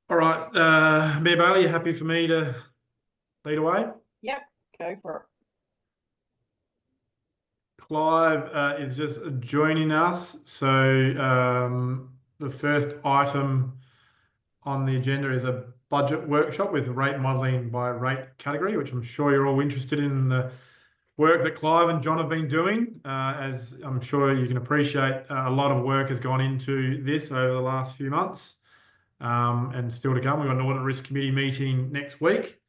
All right, Mayor Bailey, you happy for me to lead away? Yep, go for it. Clive is just joining us. So the first item on the agenda is a budget workshop with rate modelling by rate category, which I'm sure you're all interested in the work that Clive and John have been doing. As I'm sure you can appreciate, a lot of work has gone into this over the last few months, and still to come. We've got an audit risk committee meeting next week,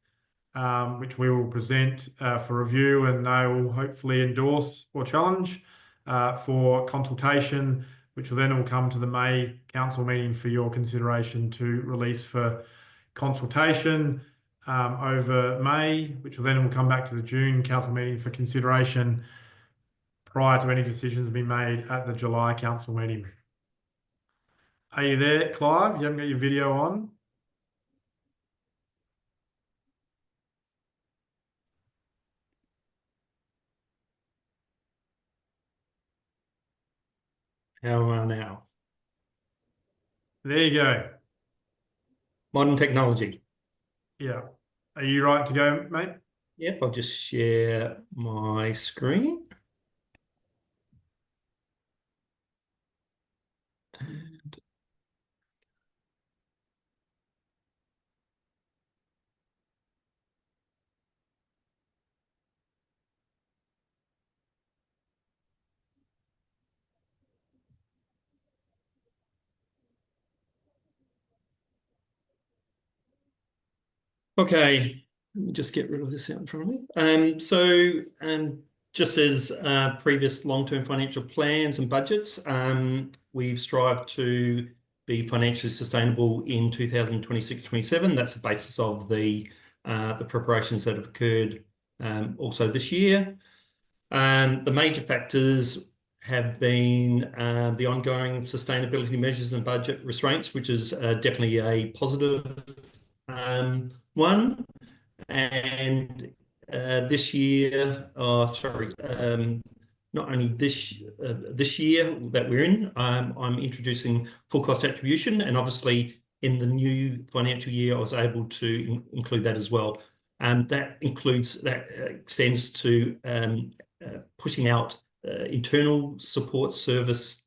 which we will present for review, and they will hopefully endorse or challenge for consultation, which will then come to the May council meeting for your consideration to release for consultation over May, which will then come back to the June council meeting for consideration prior to any decisions being made at the July council meeting. Are you there, Clive? You haven't got your video on? How am I now? There you go. Modern technology. Yeah. Are you right to go, mate? Yep, I'll just share my screen. Okay, let me just get rid of this out in front of me. Just as previous long-term financial plans and budgets, we've strived to be financially sustainable in 2026-27. That's the basis of the preparations that have occurred also this year. The major factors have been the ongoing sustainability measures and budget restraints, which is definitely a positive one. And this year, not only this year that we're in, I'm introducing full cost attribution, and obviously in the new financial year, I was able to include that as well. That extends to pushing out internal support services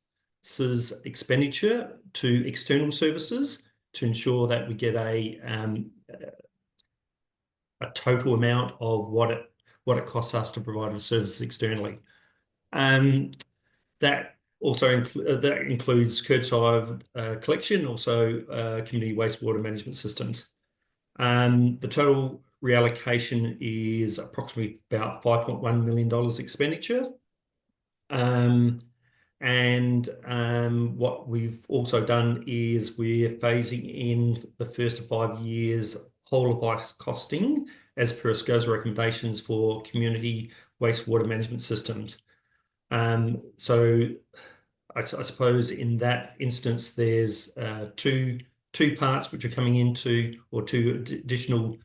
expenditure to external services to ensure that we get a total amount of what it costs us to provide a service externally. That also includes curbside collection, also community wastewater management systems. The total reallocation is approximately about $5.1 million expenditure. What we've also done is we're phasing in the first of 5 years whole of life costing as per SCO's recommendations for community wastewater management systems. So I suppose in that instance, there's two parts which are coming into, or two additional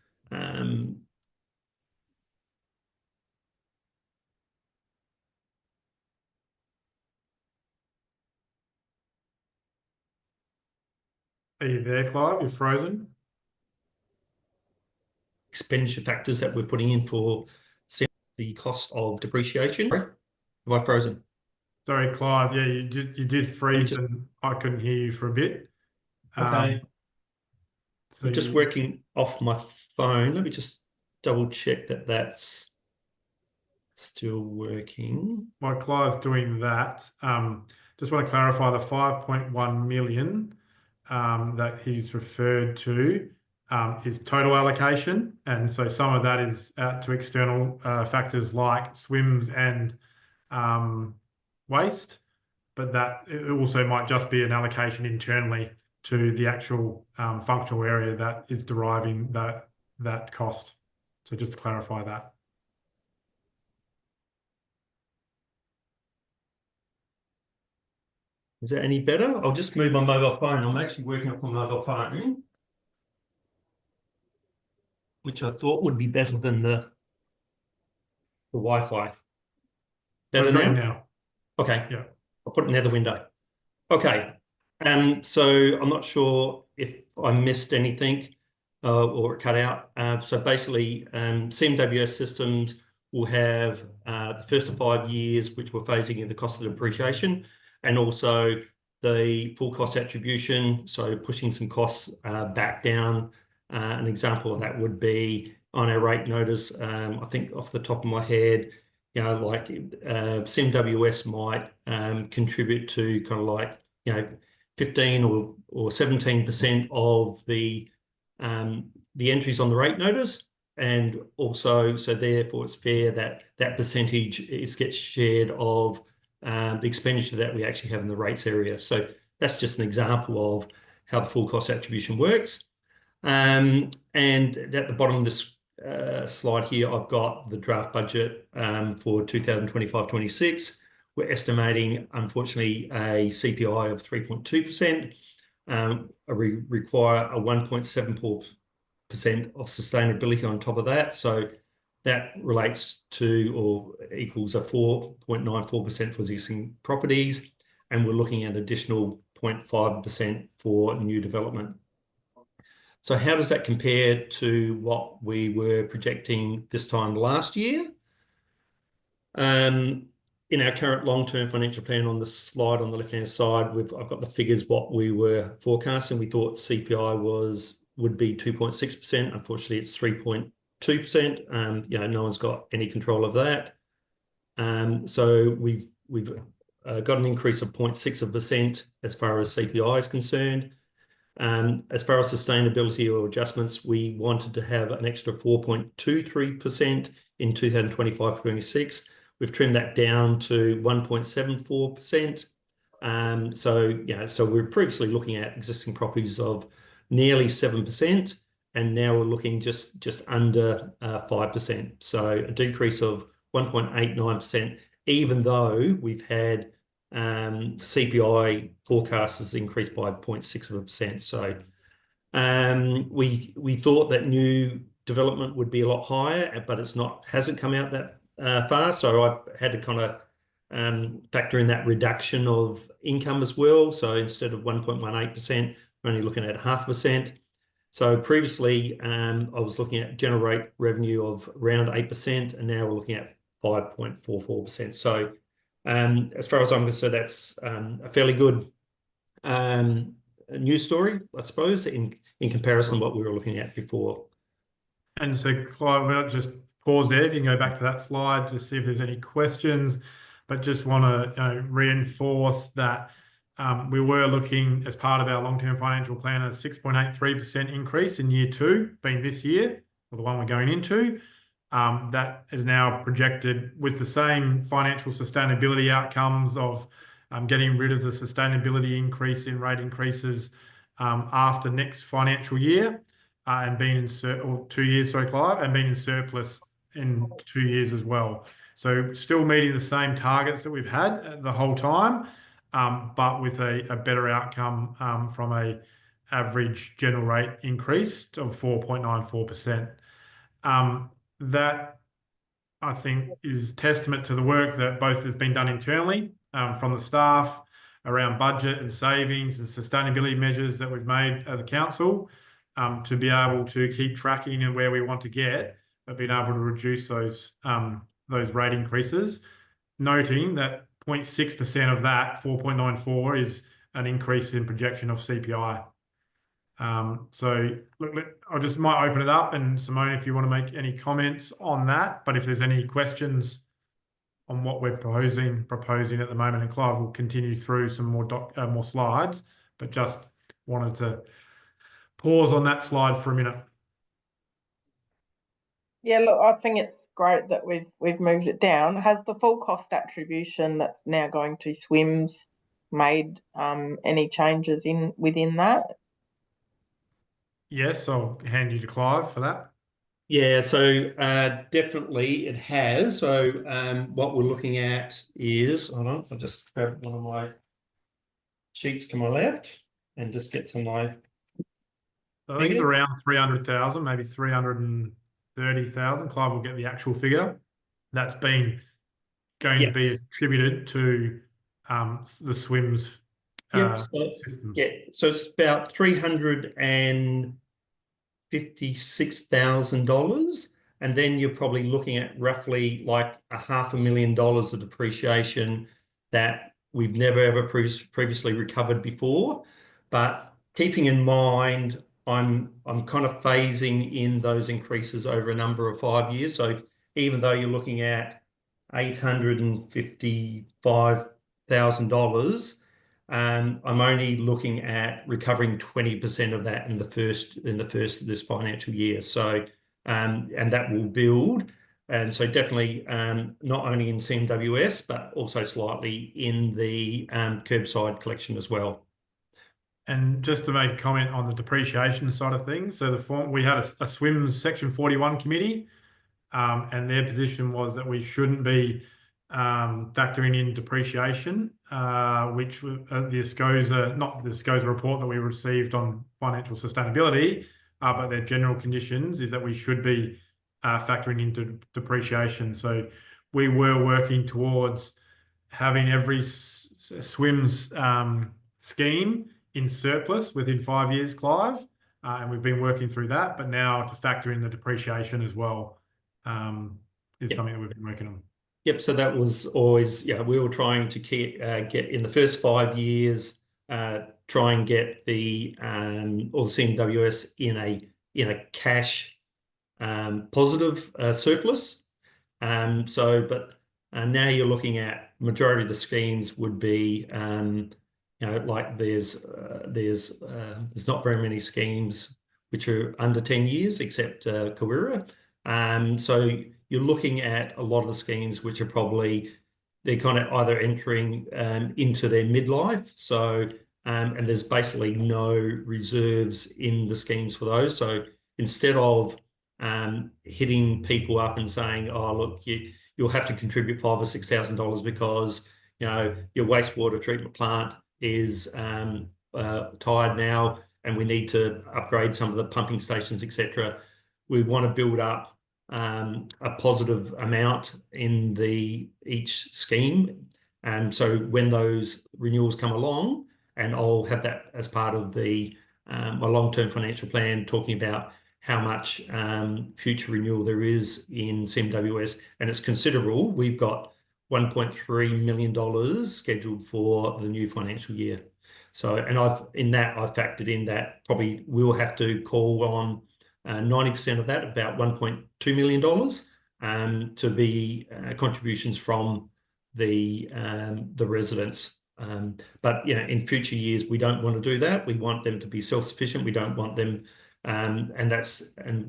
Are you there, Clive? You're frozen. expenditure factors that we're putting in for the cost of depreciation. Have I frozen? Sorry, Clive. Yeah, you did freeze, and I couldn't hear you for a bit. Okay. So I'm just working off my phone. Let me just double check that that's still working. while Clive's doing that, just want to clarify the 5.1 million that he's referred to is total allocation, and so some of that is to external factors like swims and waste, but that it also might just be an allocation internally to the actual functional area that is deriving that cost. So just to clarify that. Is that any better? I'll just move my mobile phone. I'm actually working off my mobile phone, which I thought would be better than the Wi-Fi. Better now? Okay. Yeah. I'll put it in the other window. Okay. So I'm not sure if I missed anything or cut out. So basically, CMWS systems will have the first of 5 years, which we're phasing in the cost of depreciation, and also the full cost attribution, so pushing some costs back down. An example of that would be on our rate notice. I think off the top of my head, like CMWS might contribute to kind of like 15 or 17% of the entries on the rate notice, and also so therefore it's fair that that percentage gets shared of the expenditure that we actually have in the rates area. So that's just an example of how the full cost attribution works. And at the bottom of this slide here, I've got the draft budget for 2025-26. We're estimating, unfortunately, a CPI of 3.2%. We require a 1.74% of sustainability on top of that. So that relates to or equals a 4.94% for existing properties. And we're looking at additional 0.5% for new development. So how does that compare to what we were projecting this time last year? In our current long-term financial plan on the slide on the left-hand side, I've got the figures what we were forecasting. We thought CPI would be 2.6%. Unfortunately, it's 3.2%. No one's got any control of that. So we've got an increase of 0.6% as far as CPI is concerned. As far as sustainability or adjustments, we wanted to have an extra 4.23% in 2025-26. We've trimmed that down to 1.74%. So we were previously looking at existing properties of nearly 7%, and now we're looking just under 5%. So a decrease of 1.89%, even though we've had CPI forecast has increased by 0.6%. So we thought that new development would be a lot higher, but hasn't come out that far. So I've had to kind of factor in that reduction of income as well. So instead of 1.18%, we're only looking at 0.5%. So previously, I was looking at generate revenue of around 8%, and now we're looking at 5.44%. So as far as I'm concerned, that's a fairly good news story, I suppose, in comparison to what we were looking at before. And so, Clive, we'll just pause there. You can go back to that slide to see if there's any questions, but just want to reinforce that we were looking as part of our long-term financial plan at a 6.83% increase in year 2, being this year, or the one we're going into. That is now projected with the same financial sustainability outcomes of getting rid of the sustainability increase in rate increases after next financial year and being in 2 years, sorry, Clive, and being in surplus in 2 years as well. So still meeting the same targets that we've had the whole time, but with a better outcome from a average general rate increase of 4.94%. That, I think, is testament to the work that both has been done internally from the staff around budget and savings and sustainability measures that we've made as a council to be able to keep tracking and where we want to get, but being able to reduce those rate increases, noting that 0.6% of that 4.94 is an increase in projection of CPI. So look, I just might open it up, and Simone, if you want to make any comments on that, but if there's any questions on what we're proposing at the moment, and Clive will continue through some more slides, but just wanted to pause on that slide for a minute. Yeah, look, I think it's great that we've moved it down. Has the full cost attribution that's now going to SWIMS made any changes within that? Yes, I'll hand you to Clive for that. Yeah, so definitely it has. So what we're looking at is, hold on, I'll just grab one of my sheets to my left and just get some of my. I think it's around 300,000, maybe 330,000. Clive will get the actual figure. That's been going to be attributed to the SWIMS Yep. So, systems. yeah. So it's about $356,000, and then you're probably looking at roughly like $500,000 of depreciation that we've never ever previously recovered before. But keeping in mind, I'm kind of phasing in those increases over a number of 5 years. So even though you're looking at $855,000, I'm only looking at recovering 20% of that in the first of this financial year. So, and that will build. And so definitely not only in CMWS, but also slightly in the curbside collection as well. And just to make a comment on the depreciation side of things, so we had a SWIMS Section 41 committee, and their position was that we shouldn't be factoring in depreciation, which the SCOSA, not the SCOSA report that we received on financial sustainability, but their general conditions is that we should be factoring into depreciation. So we were working towards having every SWIMS scheme in surplus within 5 years, Clive, and we've been working through that. But now to factor in the depreciation as well is something that we've been working on. Yep. So that was always, we were trying to get in the first 5 years, try and get the all the CMWS in a cash positive surplus. But now you're looking at majority of the schemes would be like there's not very many schemes which are under 10 years except Kawira. So you're looking at a lot of the schemes which are probably they're kind of either entering into their midlife. So and there's basically no reserves in the schemes for those. So instead of hitting people up and saying, "Oh, look, you'll have to contribute $5,000 or $6,000 because your wastewater treatment plant is tired now, and we need to upgrade some of the pumping stations, etc." We want to build up a positive amount in each scheme, and so when those renewals come along, and I'll have that as part of my long-term financial plan, talking about how much future renewal there is in CMWS, and it's considerable. We've got $1.3 million scheduled for the new financial year. So, and I've factored in that probably we'll have to call on 90% of that, about $1.2 million, to be contributions from the residents. But in future years, we don't want to do that. We want them to be self-sufficient. We don't want them, and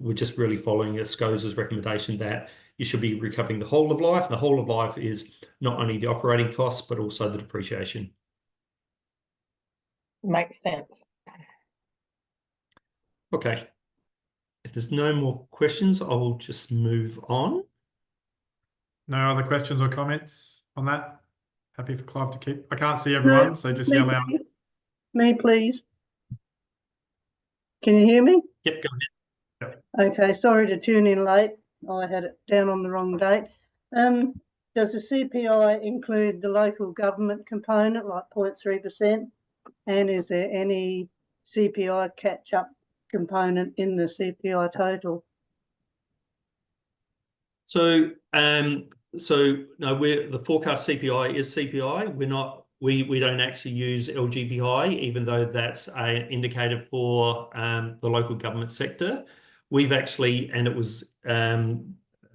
we're just really following SCOSA's recommendation that you should be recovering the whole of life. And the whole of life is not only the operating costs, but also the depreciation. Makes sense. Okay. If there's no more questions, I'll just move on. No other questions or comments on that? Happy for Clive to keep. I can't see everyone, so just yell out. Me, please. Can you hear me? Yep, go ahead. Yep. Okay, sorry to tune in late. I had it down on the wrong date. Does the CPI include the local government component, like 0.3%? And is there any CPI catch-up component in the CPI total? So, no, the forecast CPI is CPI. We don't actually use LGPI, even though that's an indicator for the local government sector. We've actually, and it was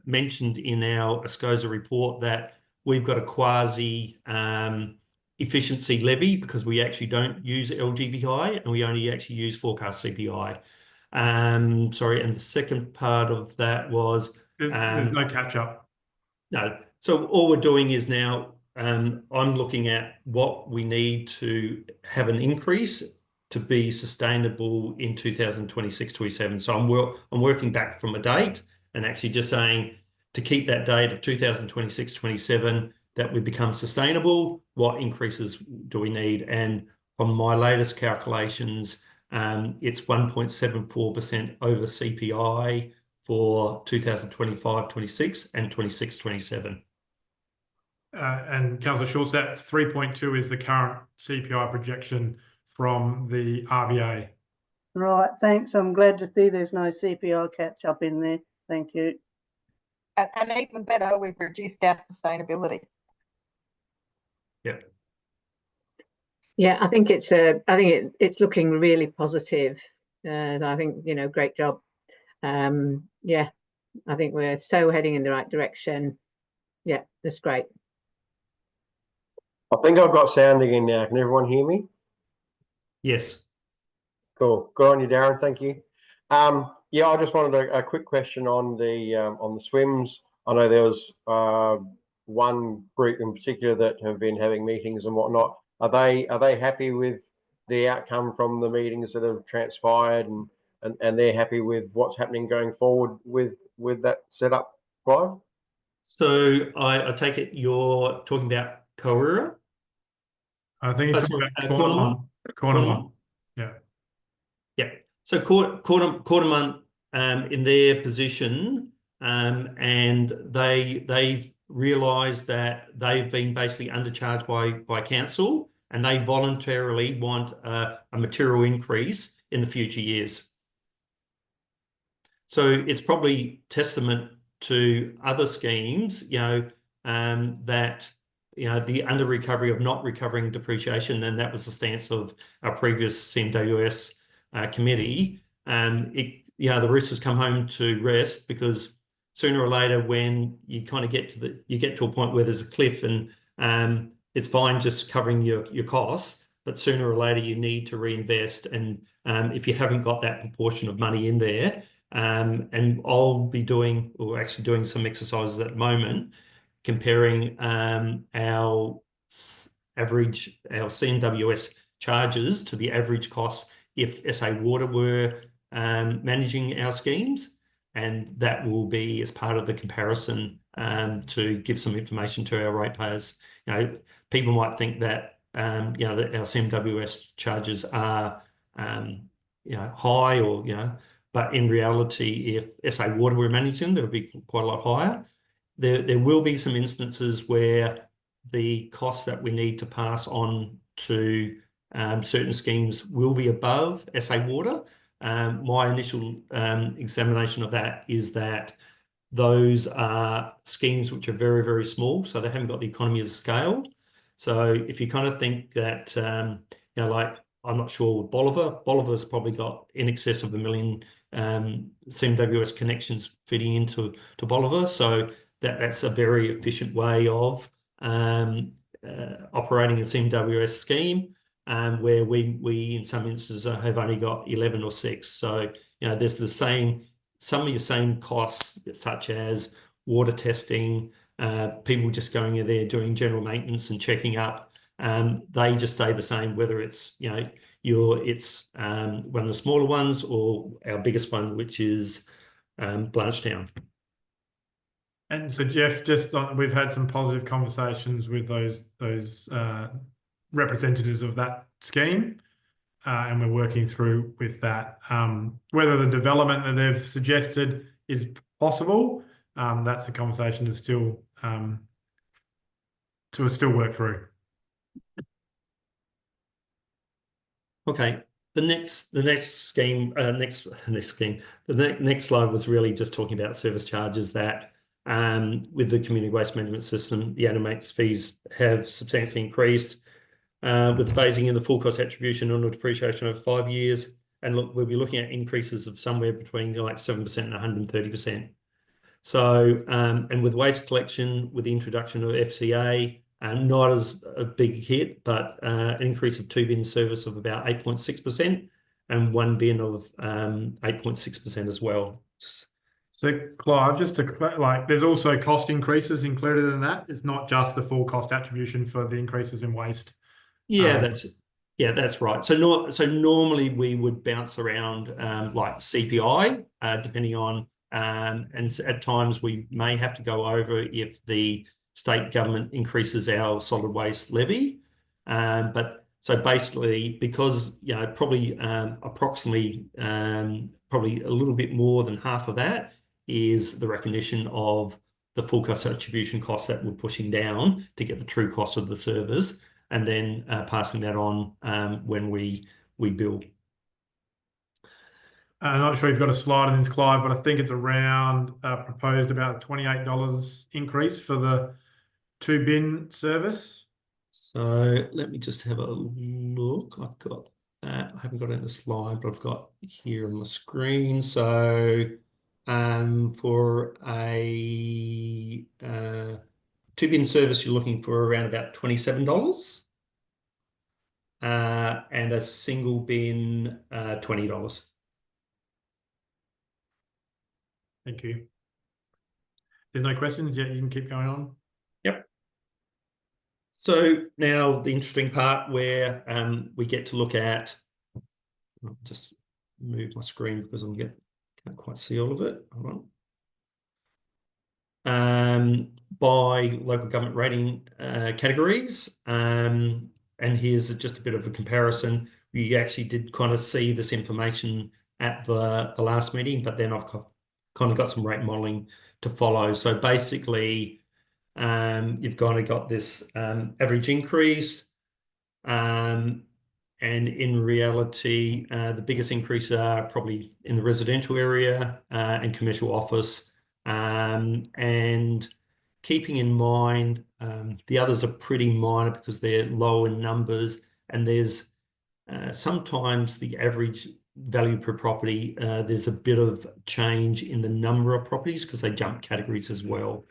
mentioned in our SCOSA report, that we've got a quasi efficiency levy because we actually don't use LGPI and we only actually use forecast CPI. Sorry, and the second part of that was There's no catch up. No. So all we're doing is now I'm looking at what we need to have an increase to be sustainable in 2026-27. So I'm working back from a date and actually just saying to keep that date of 2026-27 that we become sustainable, what increases do we need? And from my latest calculations, it's 1.74% over CPI for 2025-26 and 26-27. And Councillor Schultz, that 3.2 is the current CPI projection from the RBA. Right, thanks. I'm glad to see there's no CPI catch up in there. Thank you. And even better, we've reduced our sustainability. Yep. Yeah, I think it's looking really positive. I think, great job. Yeah, I think we're so heading in the right direction. Yeah, that's great. I think I've got sound again now. Can everyone hear me? Yes. Cool. Good on you, Darren. Thank you. Yeah, I just wanted a quick question on the swims. I know there was one group in particular that have been having meetings and whatnot. Are they happy with the outcome from the meetings that have transpired, and they're happy with what's happening going forward with that setup, Clive? So I take it you're talking about Koura? I think it's Cornermont. Cornermont. Yeah. Yeah. So Cornermont in their position, and they've realised that they've been basically undercharged by council, and they voluntarily want a material increase in the future years. So it's probably testament to other schemes, that the under recovery of not recovering depreciation, and that was the stance of our previous CMWS committee. The roosters come home to rest, because sooner or later, when you kind of get to a point where there's a cliff, and it's fine just covering your costs, but sooner or later you need to reinvest, and if you haven't got that proportion of money in there, and I'll be doing some exercises at the moment, comparing our CMWS charges to the average cost if SA Water were managing our schemes, and that will be as part of the comparison to give some information to our ratepayers. People might think that that our CMWS charges are high, or but in reality, if SA Water were managing, there would be quite a lot higher. There will be some instances where the costs that we need to pass on to certain schemes will be above SA Water. My initial examination of that is that those are schemes which are very, very small, so they haven't got the economy of scale. So if you kind of think that, like, I'm not sure with Bolivar's probably got in excess of 1 million CMWS connections feeding into Bolivar, so that's a very efficient way of operating a CMWS scheme, where we in some instances have only got 11 or 6. So there's some of your same costs, such as water testing, people just going in there doing general maintenance and checking up. They just stay the same, whether it's one of the smaller ones or our biggest one, which is Blanchetown. And so, Jeff, we've had some positive conversations with those representatives of that scheme, and we're working through with that. Whether the development that they've suggested is possible, that's a conversation to still work through. Okay. The next slide was really just talking about service charges that, with the community waste management system, the annual fees have substantially increased, with phasing in the full cost attribution on the depreciation over 5 years. And look, we'll be looking at increases of somewhere between 7% and 130%. So, and with waste collection, with the introduction of FCA, not as a big hit, but an increase of 2 bin service of about 8.6%, and 1 bin of 8.6% as well. So, Clive, just to there's also cost increases included in that. It's not just the full cost attribution for the increases in waste. Yeah, that's right. So normally we would bounce around like CPI, depending on, and at times we may have to go over if the state government increases our solid waste levy. But so basically, because probably approximately probably a little bit more than half of that is the recognition of the full cost attribution cost that we're pushing down to get the true cost of the service, and then passing that on when we bill. I'm not sure if you've got a slide in this, Clive, but I think it's around proposed about $28 increase for the 2-bin service. So let me just have a look. I've got that. I haven't got it in a slide, but I've got here on the screen. So for a 2-bin service, you're looking for around about $27. And a single bin, $20. Thank you. There's no questions yet. You can keep going on. Yep. So now the interesting part where we get to look at, I'll just move my screen because can't quite see all of it. Hold on. By local government rating categories. And here's just a bit of a comparison. We actually did kind of see this information at the last meeting, but then I've kind of got some rate modelling to follow. So basically, you've kind of got this average increase, and in reality, the biggest increases are probably in the residential area and commercial office, and keeping in mind the others are pretty minor because they're low in numbers, and there's sometimes the average value per property, there's a bit of change in the number of properties because they jump categories as well.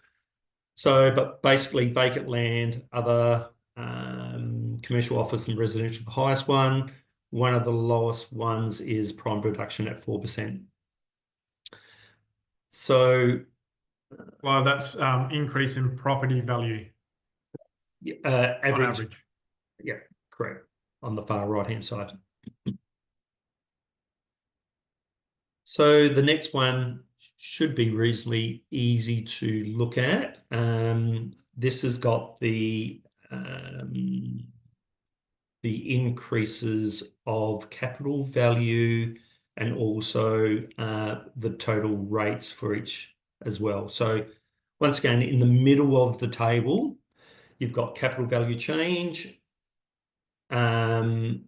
So, but basically vacant land, other commercial office and residential, the highest one. One of the lowest ones is prime production at 4%. So, Well, that's increase in property value. average. Yeah, correct. On the far right-hand side. So the next one should be reasonably easy to look at. This has got the increases of capital value and also the total rates for each as well. So once again, in the middle of the table, you've got capital value change. And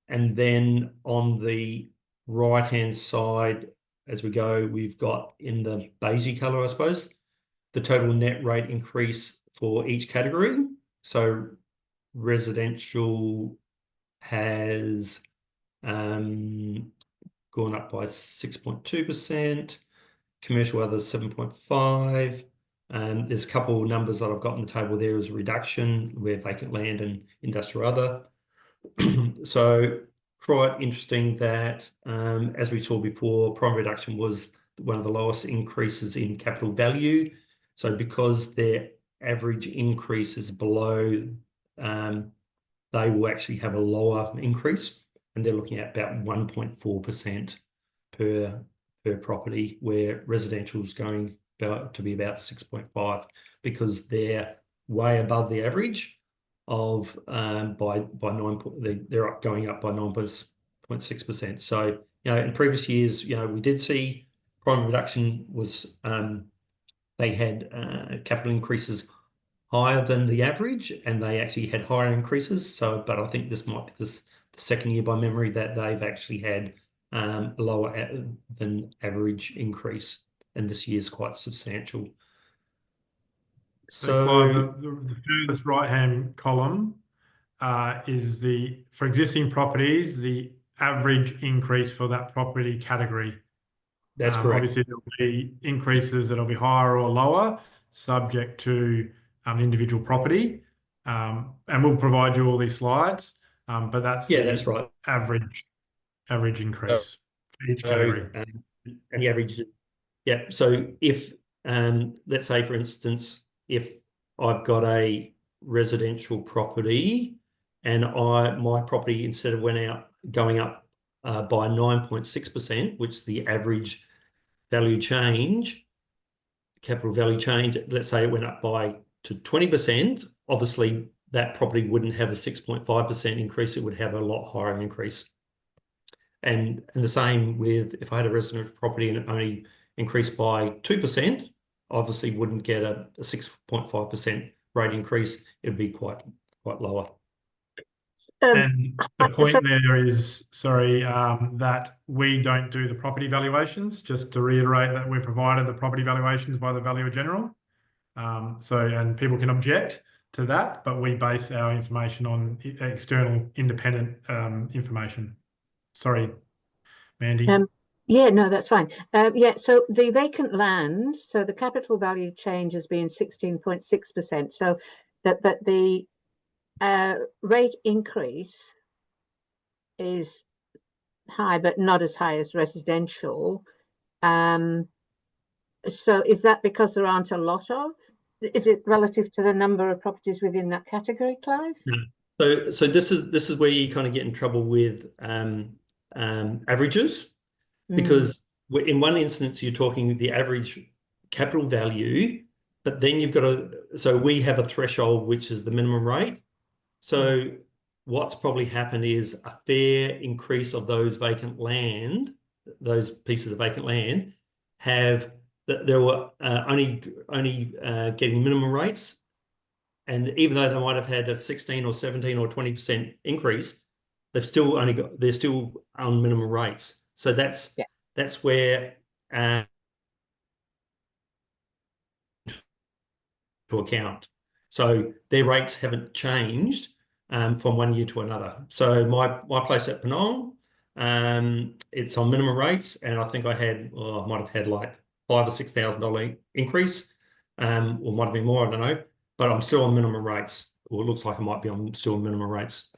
then on the right-hand side, as we go, we've got in the beige color, I suppose, the total net rate increase for each category. So residential has gone up by 6.2%, commercial others 7.5%. There's a couple of numbers that I've got on the table there as a reduction where vacant land and industrial other. So quite interesting that, as we saw before, prime reduction was one of the lowest increases in capital value. So because their average increase is below, they will actually have a lower increase, and they're looking at about 1.4% per property, where residential is going to be about 6.5 because they're way above the average of by 9. They're going up by 9.6%. So in previous years, we did see prime reduction was they had capital increases higher than the average, and they actually had higher increases. So, but I think this might be the second year by memory that they've actually had a lower than average increase, and this year's quite substantial. So Clive, the furthest right-hand column is for existing properties, the average increase for that property category. That's correct. Obviously, there'll be increases that'll be higher or lower, subject to individual property. And we'll provide you all these slides. But that's that's right. Average increase for each category. And the average, So if let's say, for instance, if I've got a residential property and my property, instead of going up by 9.6%, which is the average value change, capital value change, let's say it went up to 20%, obviously that property wouldn't have a 6.5% increase, it would have a lot higher increase. And the same with if I had a residential property and it only increased by 2%, obviously wouldn't get a 6.5% rate increase. It'd be quite lower. And the I- point so- there is, sorry, that we don't do the property valuations. Just to reiterate that we're provided the property valuations by the Valuer General. And people can object to that, but we base our information on external independent information. Sorry, Mandy. Yeah, no, that's fine. Yeah, so the vacant land, so the capital value change has been 16.6%. So but the rate increase is high, but not as high as residential. So is that because there aren't a lot of? Is it relative to the number of properties within that category, Clive? No. So this is where you kind of get in trouble with averages, because in one instance you're talking the average capital value, but then you've got so we have a threshold which is the minimum rate. So what's probably happened is a fair increase of those vacant land, those pieces of vacant land they were only getting minimum rates. And even though they might have had a 16 or 17 or 20% increase, they're still on minimum rates. So that's where to account. So their rates haven't changed from one year to another. So my place at Penong, it's on minimum rates, and I think I might have had like $5,000 or $6,000 increase, or might have been more, I don't know. But I'm still on minimum rates, or it looks like I might be still on minimum rates.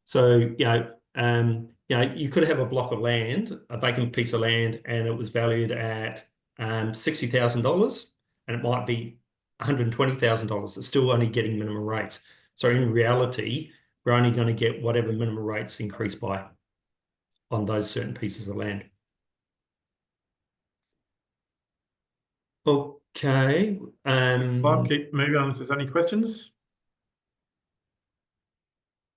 So, you could have a block of land, a vacant piece of land, and it was valued at $60,000, and it might be $120,000. It's still only getting minimum rates. So in reality, we're only going to get whatever minimum rates increase by on those certain pieces of land. Okay. Bob, keep moving on if there's any questions.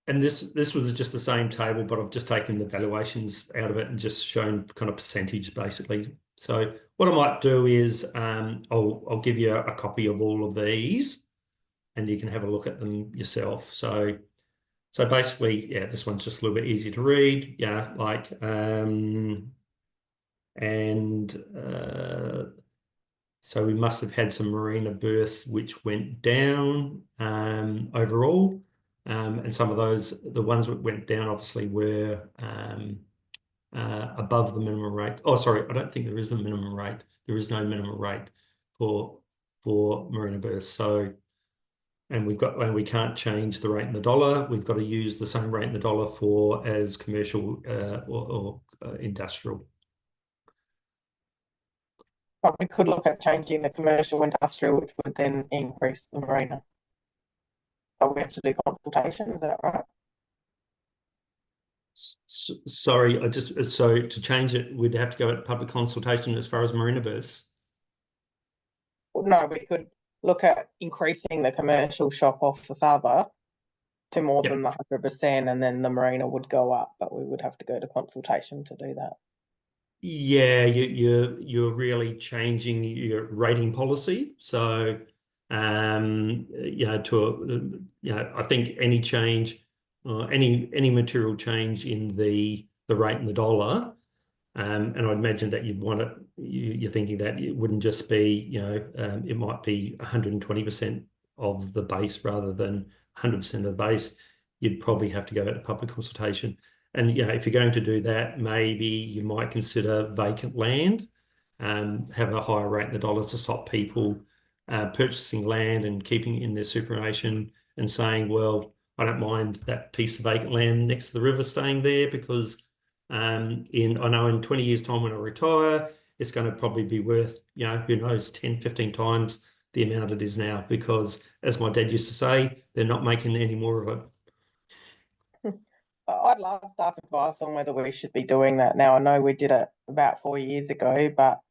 And this was just the same table, but I've just taken the valuations out of it and just shown kind of percentage basically. So what I might do is I'll give you a copy of all of these, and you can have a look at them yourself. So basically, yeah, this one's just a little bit easier to read. Yeah, like so we must have had some marina berths which went down overall. And some of those, the ones that went down obviously were above the minimum rate. Oh, sorry, I don't think there is a minimum rate. There is no minimum rate for marina berths. So, and we can't change the rate in the dollar. We've got to use the same rate in the dollar as commercial or industrial. But we could look at changing the commercial industrial, which would then increase the marina. But we have to do consultation, is that right? Sorry, so to change it, we'd have to go at public consultation as far as marina berths. No, we could look at increasing the commercial shop off for Saba to more than the 100%, and then the marina would go up, but we would have to go to consultation to do that. Yeah, you're really changing your rating policy. So, I think any change, any material change in the rate in the dollar, and I imagine that you'd want it. You're thinking that it wouldn't just be, it might be 120% of the base rather than 100% of the base. You'd probably have to go to public consultation. And, if you're going to do that, maybe you might consider vacant land, have a higher rate in the dollar to stop people purchasing land and keeping it in their superannuation and saying, well, I don't mind that piece of vacant land next to the river staying there because I know in 20 years' time when I retire, it's going to probably be worth, who knows, 10, 15 times the amount it is now, because as my dad used to say, they're not making any more of it. I'd love staff advice on whether we should be doing that now. I know we did it about 4 years ago, but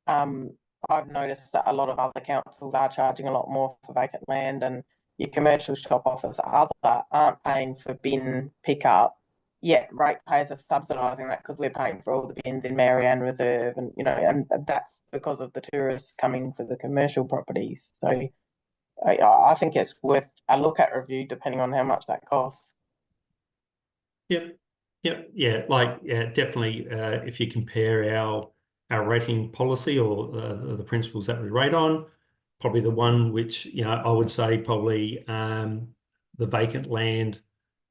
I've noticed that a lot of other councils are charging a lot more for vacant land, and your commercial shop offers aren't paying for bin pickup. yet ratepayers are subsidising that because we're paying for all the bins in Marianne Reserve, and and that's because of the tourists coming for the commercial properties. So I think it's worth a look at review depending on how much that costs. Yep. Yeah. Definitely. If you compare our rating policy or the principles that we rate on, probably the one which I would say probably the vacant land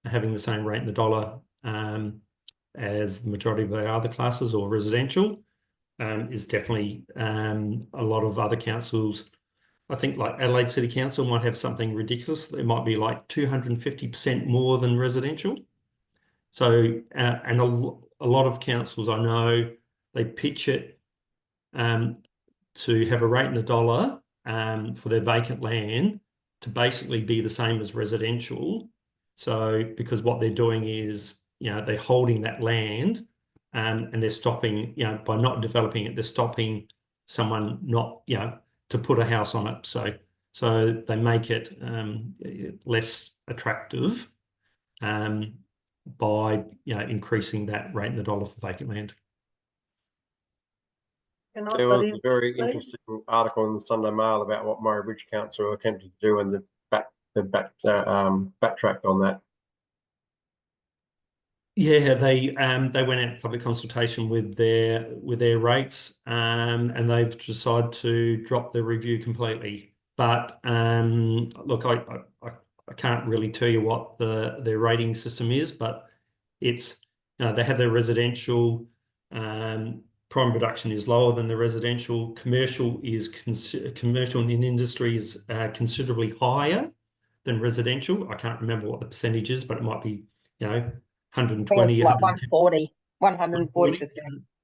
having the same rate in the dollar as the majority of our other classes or residential is definitely a lot of other councils. I think like Adelaide City Council might have something ridiculous. It might be like 250% more than residential. So, and a lot of councils I know, they pitch it to have a rate in the dollar for their vacant land to basically be the same as residential. So, because what they're doing is, they're holding that land and they're stopping, by not developing it, they're stopping someone not, to put a house on it. So they make it less attractive by increasing that rate in the dollar for vacant land. There was a very interesting article in the Sunday Mail about what Murray Bridge Council are attempting to do, and the backtrack on that. Yeah, they went out in public consultation with their rates, and they've decided to drop their review completely. But look, I can't really tell you what their rating system is, but it's they have their residential prime production is lower than the residential. Commercial in industry is considerably higher than residential. I can't remember what the percentage is, but it might be 120, like 140%.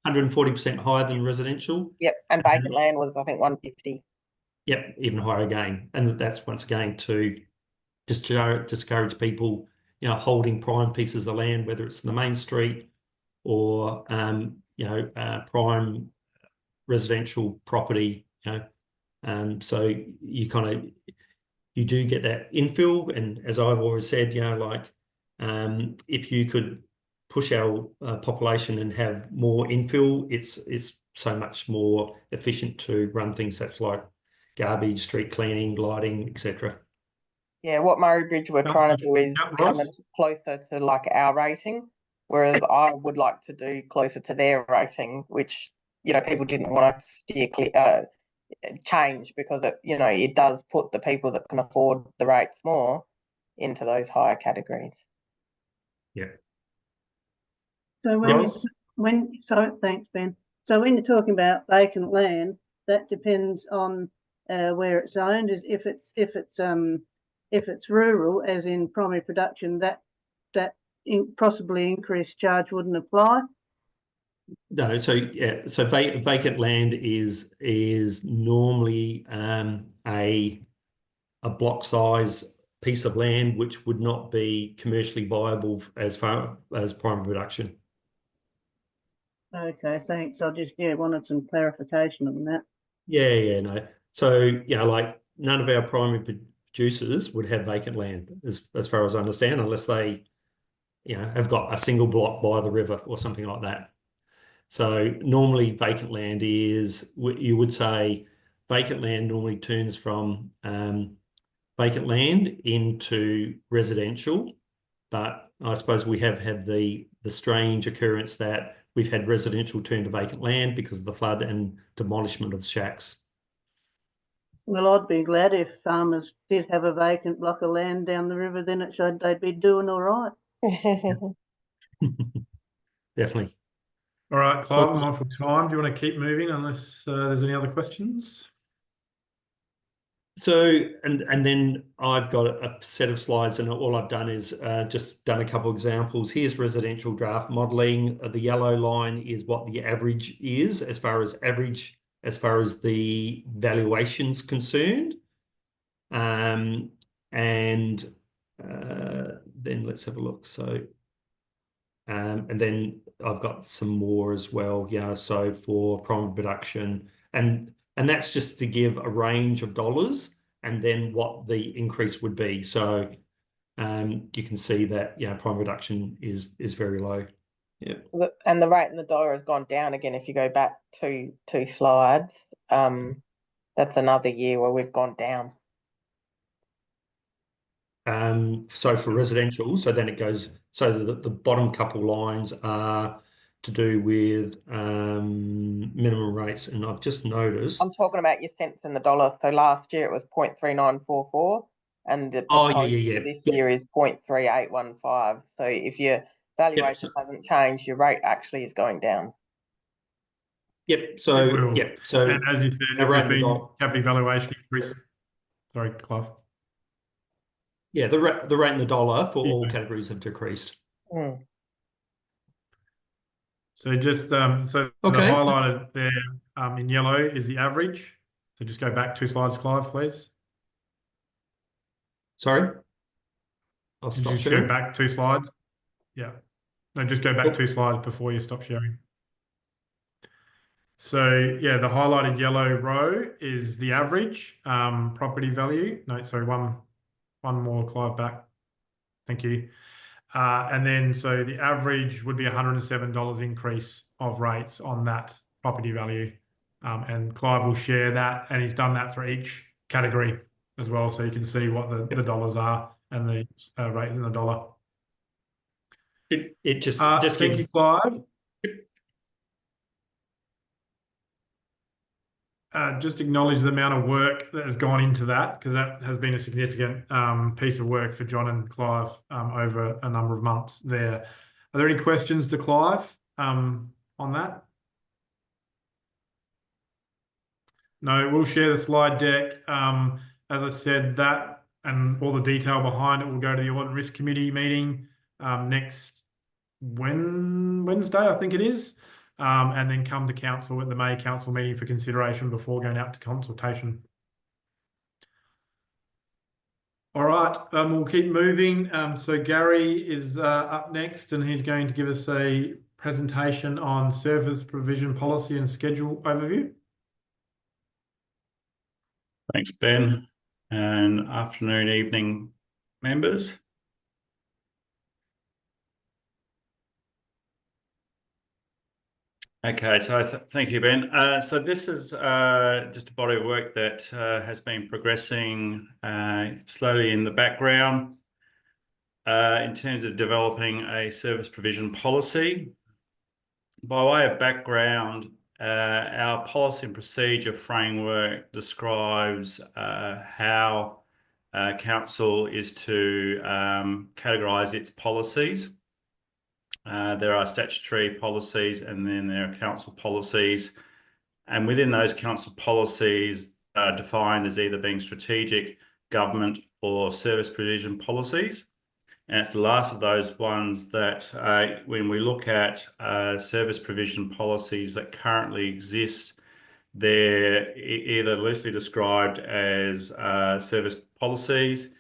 140% higher than reresidential. Yep, and vacant land was I think 150. Yep, even higher again, and that's once again to discourage people, holding prime pieces of land, whether it's in the main street or prime residential property. So you do get that infill, and as I've always said, if you could push our population and have more infill, it's so much more efficient to run things such like garbage, street cleaning, lighting, etc. Yeah, what Murray Bridge were trying to do is come closer to like our rating, whereas I would like to do closer to their rating, which people didn't want to steer clear, change, because it does put the people that can afford the rates more into those higher categories. Yeah. So thanks, Ben. So when you're talking about vacant land, that depends on where it's owned. Is if it's rural, as in primary production, that possibly increased charge wouldn't apply. No, so vacant land is normally a block size piece of land which would not be commercially viable as far as primary production. Okay, thanks. I just wanted some clarification on that. No. So like none of our primary producers would have vacant land, as far as I understand, unless they have got a single block by the river or something like that. So normally vacant land is, you would say vacant land normally turns from vacant land into residential, but I suppose we have had the strange occurrence that we've had residential turn to vacant land because of the flood and demolishment of shacks. Well, I'd be glad if farmers did have a vacant block of land down the river, then it showed they'd be doing all right. Definitely. All right, Clive, I'm on for time. Do you want to keep moving unless there's any other questions? So, and then I've got a set of slides, and all I've done is just done a couple of examples. Here's residential draft modelling. The yellow line is what the average is as far as the valuation's concerned. And then let's have a look. So, and then I've got some more as well, so for primary production, and that's just to give a range of dollars and then what the increase would be. So you can see that, prime reduction is very low. Yeah. And the rate in the dollar has gone down again. If you go back two slides, that's another year where we've gone down. So for residential, so then it goes, so the bottom couple lines are to do with minimum rates, and I've just noticed. I'm talking about your cents in the dollar. So last year it was 0.3944, and the proposal for this year is 0.3815. So if your valuation hasn't changed, your rate actually is going down. Yep. So and as you said, there's been capital valuation increase. Sorry, Clive. Yeah, the rate in the dollar for all categories have decreased. So just the highlighted there in yellow is the average. So just go back 2 slides, Clive, please. Sorry, I'll stop just sharing. Go back 2 slides. Yeah, no, just go back 2 slides before you stop sharing. So yeah, the highlighted yellow row is the average property value. No, sorry, one more, Clive, back. Thank you. And then so the average would be $107 increase of rates on that property value. And Clive will share that, and he's done that for each category as well, so you can see what the dollars are and the rates in the dollar. It just thank you, Clive. Just acknowledge the amount of work that has gone into that, because that has been a significant piece of work for John and Clive over a number of months there. Are there any questions to Clive on that? No, we'll share the slide deck. As I said, that and all the detail behind it will go to the Audit Risk Committee meeting next Wednesday, I think it is. And then come to council at the May council meeting for consideration before going out to consultation. All right, we'll keep moving. So Gary is up next, and he's going to give us a presentation on service provision policy and schedule overview. Thanks, Ben, and afternoon, evening, members. Okay, so thank you, Ben. So this is just a body of work that has been progressing slowly in the background in terms of developing a service provision policy. By way of background, our policy and procedure framework describes how council is to categorise its policies. There are statutory policies, and then there are council policies. And within those council policies are defined as either being strategic, government, or service provision policies. And it's the last of those ones that when we look at service provision policies that currently exist, they're either loosely described as service policies.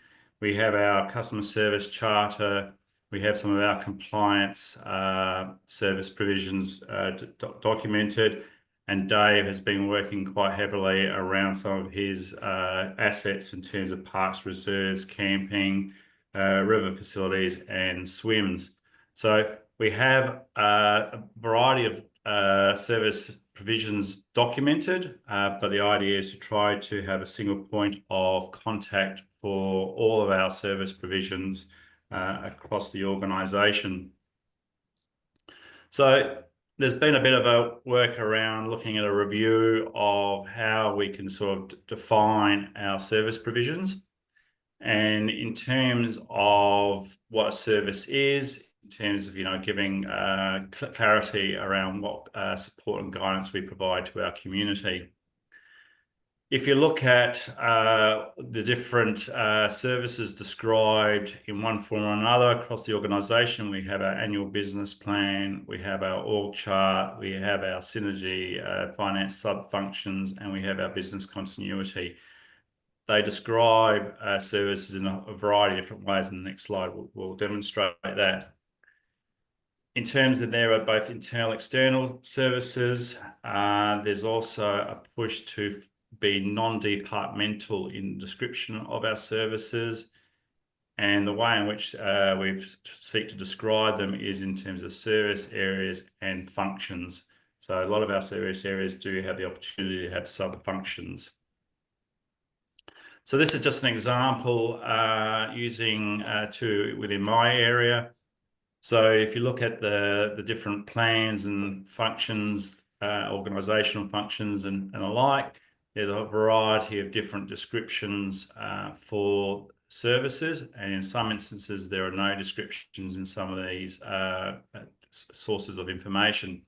We have our customer service charter. We have some of our compliance service provisions documented, and Dave has been working quite heavily around some of his assets in terms of parks, reserves, camping, river facilities, and swims. So we have a variety of service provisions documented, but the idea is to try to have a single point of contact for all of our service provisions across the organisation. So there's been a bit of a work around looking at a review of how we can sort of define our service provisions. And in terms of what a service is, in terms of, giving clarity around what support and guidance we provide to our community. If you look at the different services described in one form or another across the organisation, we have our annual business plan, we have our org chart, we have our synergy finance sub-functions, and we have our business continuity. They describe services in a variety of different ways, and the next slide will demonstrate that. In terms of there are both internal, external services, there's also a push to be non-departmental in description of our services. And the way in which we seek to describe them is in terms of service areas and functions. So a lot of our service areas do have the opportunity to have sub-functions. So this is just an example using within my area. So if you look at the different plans and functions, organizational functions and the like, there's a variety of different descriptions for services, and in some instances there are no descriptions in some of these sources of information.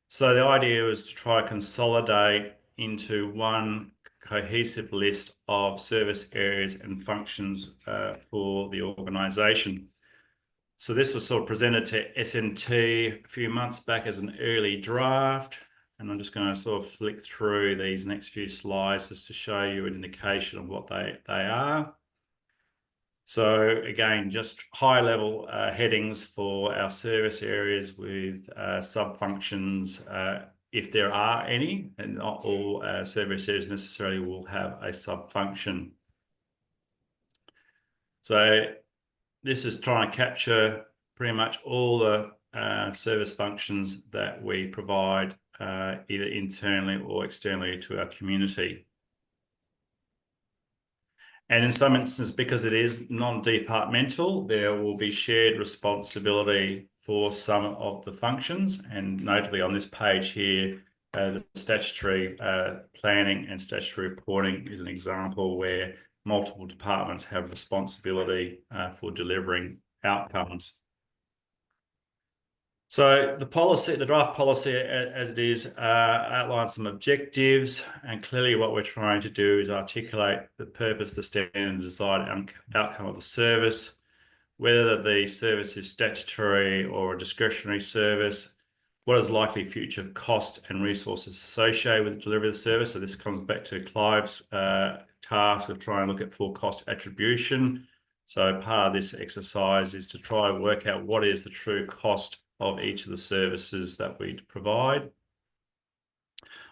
So the idea was to try to consolidate into one cohesive list of service areas and functions for the organisation. So this was sort of presented to SNT a few months back as an early draft, and I'm just going to sort of flick through these next few slides just to show you an indication of what they are. So again, just high level headings for our service areas with sub-functions, if there are any, and not all service areas necessarily will have a sub-function. So this is trying to capture pretty much all the service functions that we provide either internally or externally to our community. And in some instances, because it is non-departmental, there will be shared responsibility for some of the functions. And notably on this page here, the statutory planning and statutory reporting is an example where multiple departments have responsibility for delivering outcomes. So the policy, the draft policy as it is, outlines some objectives, and clearly what we're trying to do is articulate the purpose, the standard and desired outcome of the service, whether the service is statutory or a discretionary service, what is likely future cost and resources associated with the delivery of the service. So this comes back to Clive's task of trying to look at full cost attribution. So part of this exercise is to try and work out what is the true cost of each of the services that we provide.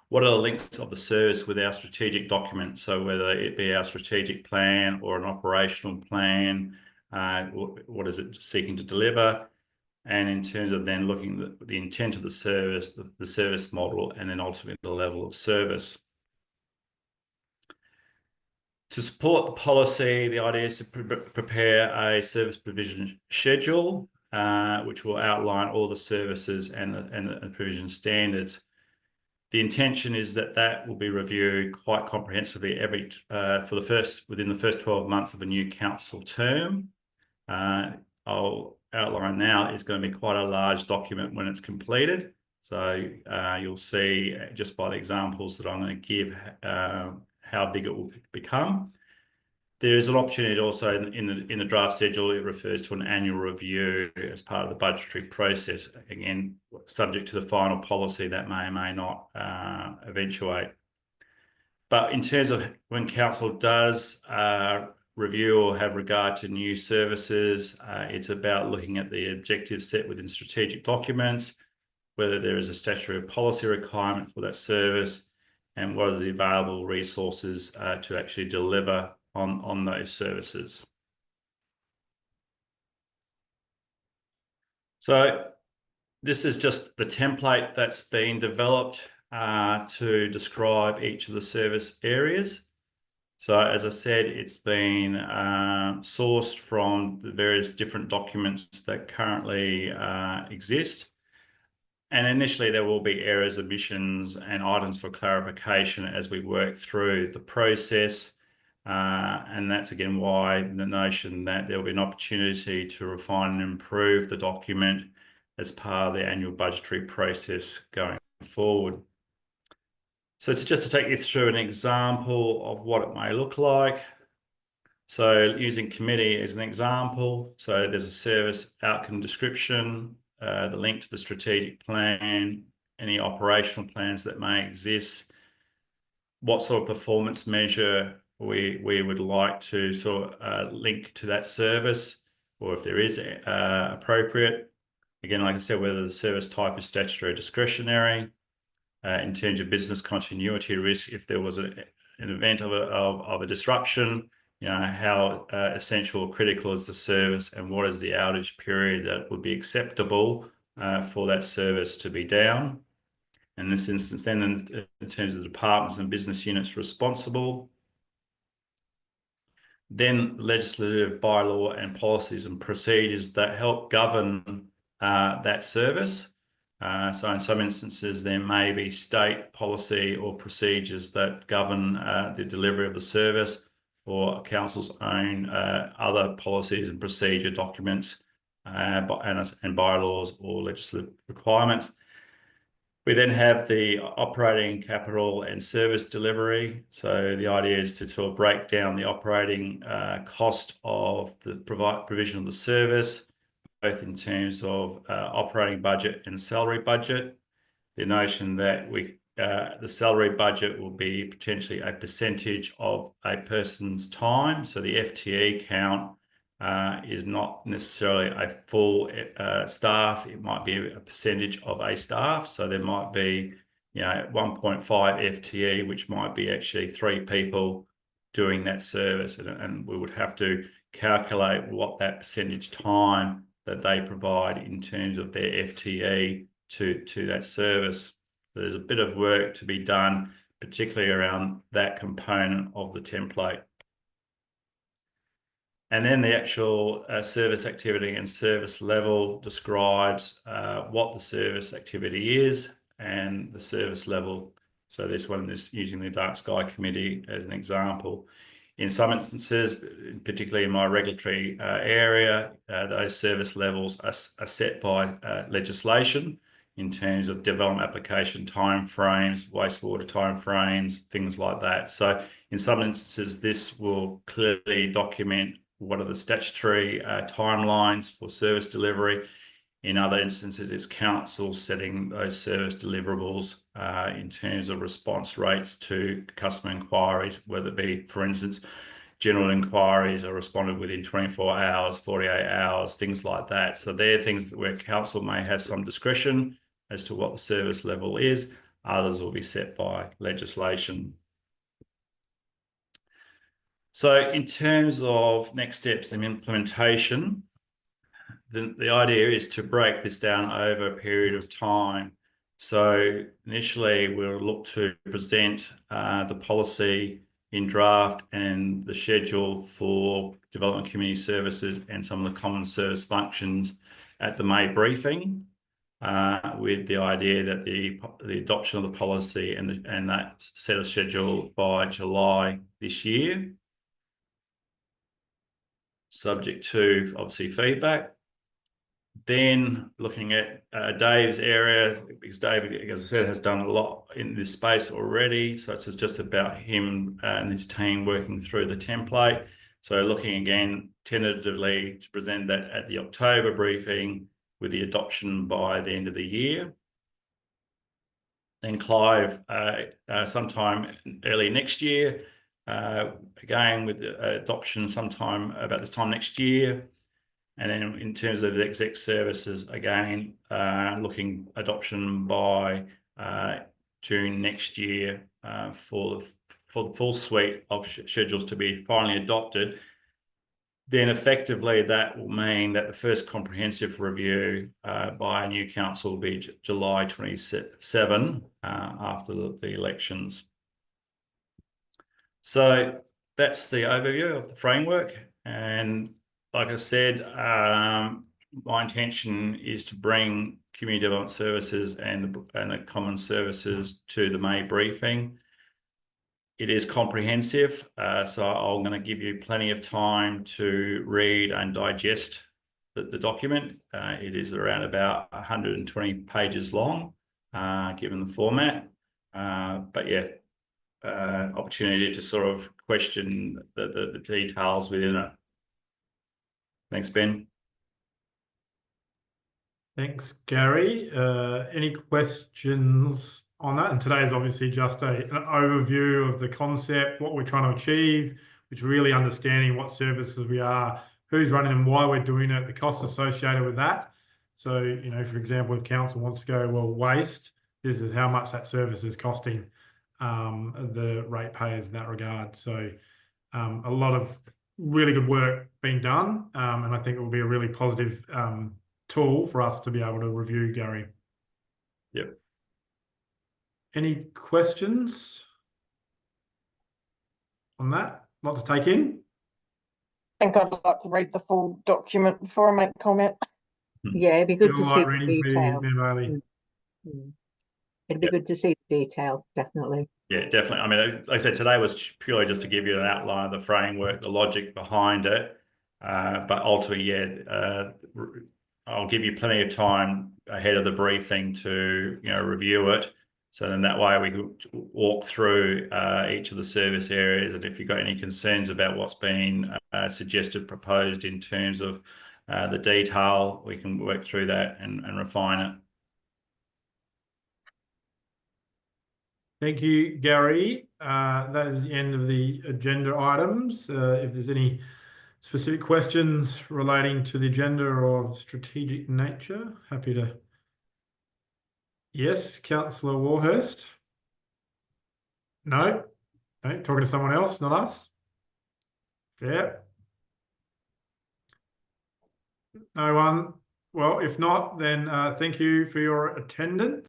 What are the links of the service with our strategic document? So whether it be our strategic plan or an operational plan, what is it seeking to deliver? And in terms of then looking at the intent of the service, the service model, and then ultimately the level of service. To support the policy, the idea is to prepare a service provision schedule, which will outline all the services and the provision standards. The intention is that that will be reviewed quite comprehensively within the first 12 months of a new council term. I'll outline now is going to be quite a large document when it's completed. So you'll see just by the examples that I'm going to give how big it will become. There is an opportunity also in the draft schedule. It refers to an annual review as part of the budgetary process. Again, subject to the final policy that may or may not eventuate. But in terms of when council does review or have regard to new services, it's about looking at the objectives set within strategic documents, whether there is a statutory policy requirement for that service, and what are the available resources to actually deliver on those services. So this is just the template that's been developed to describe each of the service areas. So as I said, it's been sourced from the various different documents that currently exist. And initially there will be errors, omissions, and items for clarification as we work through the process. And that's again why the notion that there will be an opportunity to refine and improve the document as part of the annual budgetary process going forward. So it's just to take you through an example of what it may look like. So using committee as an example, so there's a service outcome description, the link to the strategic plan, any operational plans that may exist, what sort of performance measure we would like to sort of link to that service, or if there is appropriate. Again, like I said, whether the service type is statutory or discretionary. In terms of business continuity risk, if there was an event of a disruption, you know, how essential or critical is the service, and what is the outage period that would be acceptable for that service to be down. In this instance, then in terms of departments and business units responsible, then legislative bylaw and policies and procedures that help govern that service. So in some instances, there may be state policy or procedures that govern the delivery of the service, or council's own other policies and procedure documents and bylaws or legislative requirements. We then have the operating capital and service delivery. So the idea is to sort of break down the operating cost of the provision of the service, both in terms of operating budget and salary budget. The notion that the salary budget will be potentially a percentage of a person's time. So the FTE count is not necessarily a full staff. It might be a percentage of a staff. So there might be, you know, 1.5 FTE, which might be actually 3 people doing that service, and we would have to calculate what that percentage time that they provide in terms of their FTE to that service. So there's a bit of work to be done, particularly around that component of the template. And then the actual service activity and service level describes what the service activity is and the service level. So this one is using the Dark Sky Committee as an example. In some instances, particularly in my regulatory area, those service levels are set by legislation in terms of development application timeframes, wastewater timeframes, things like that. So in some instances, this will clearly document what are the statutory timelines for service delivery. In other instances, it's council setting those service deliverables in terms of response rates to customer inquiries, whether it be, for instance, general inquiries are responded within 24 hours, 48 hours, things like that. So they're things where council may have some discretion as to what the service level is. Others will be set by legislation. So in terms of next steps and implementation, the idea is to break this down over a period of time. So initially we'll look to present the policy in draft and the schedule for development community services and some of the common service functions at the May briefing, with the idea that the adoption of the policy and that set of schedule by July this year, subject to obviously feedback. Then looking at Dave's area, because Dave, as I said, has done a lot in this space already. So it's just about him and his team working through the template. So looking again tentatively to present that at the October briefing with the adoption by the end of the year. Then Clive, sometime early next year, again with the adoption sometime about this time next year. And then in terms of the exec services, again, looking adoption by June next year for the full suite of schedules to be finally adopted. Then effectively that will mean that the first comprehensive review by a new council will be July 27 after the elections. So that's the overview of the framework. And like I said, my intention is to bring community development services and the common services to the May briefing. It is comprehensive, so I'm going to give you plenty of time to read and digest the document. It is around about 120 pages long, given the format. But yeah, opportunity to sort of question the details within it. Thanks, Ben. Thanks, Gary. Any questions on that? And today is obviously just an overview of the concept, what we're trying to achieve, which really understanding what services we are, who's running them, why we're doing it, the costs associated with that. So, you know, for example, if council wants to go, well, waste, this is how much that service is costing the ratepayers in that regard. So a lot of really good work being done, and I think it will be a really positive tool for us to be able to review, Gary. Yep. Any questions on that? Lot to take in. I think I'd like to read the full document before I make comment. Yeah, it'd be good Feel to like see reading the for you, detail. Mayor Bailey. It'd be Yep. good to see the detail, definitely. Yeah, definitely. I mean, like I said, today was purely just to give you an outline of the framework, the logic behind it. But ultimately, yeah, I'll give you plenty of time ahead of the briefing to, review it. So then that way we could walk through each of the service areas, and if you've got any concerns about what's been suggested, proposed in terms of the detail, we can work through that and refine it. Thank you, Gary. That is the end of the agenda items. If there's any specific questions relating to the agenda or of strategic nature, happy to. Yes, Councillor Warhurst. No, talking to someone else, not us. Yeah. No one. Well, if not, then thank you for your attendance.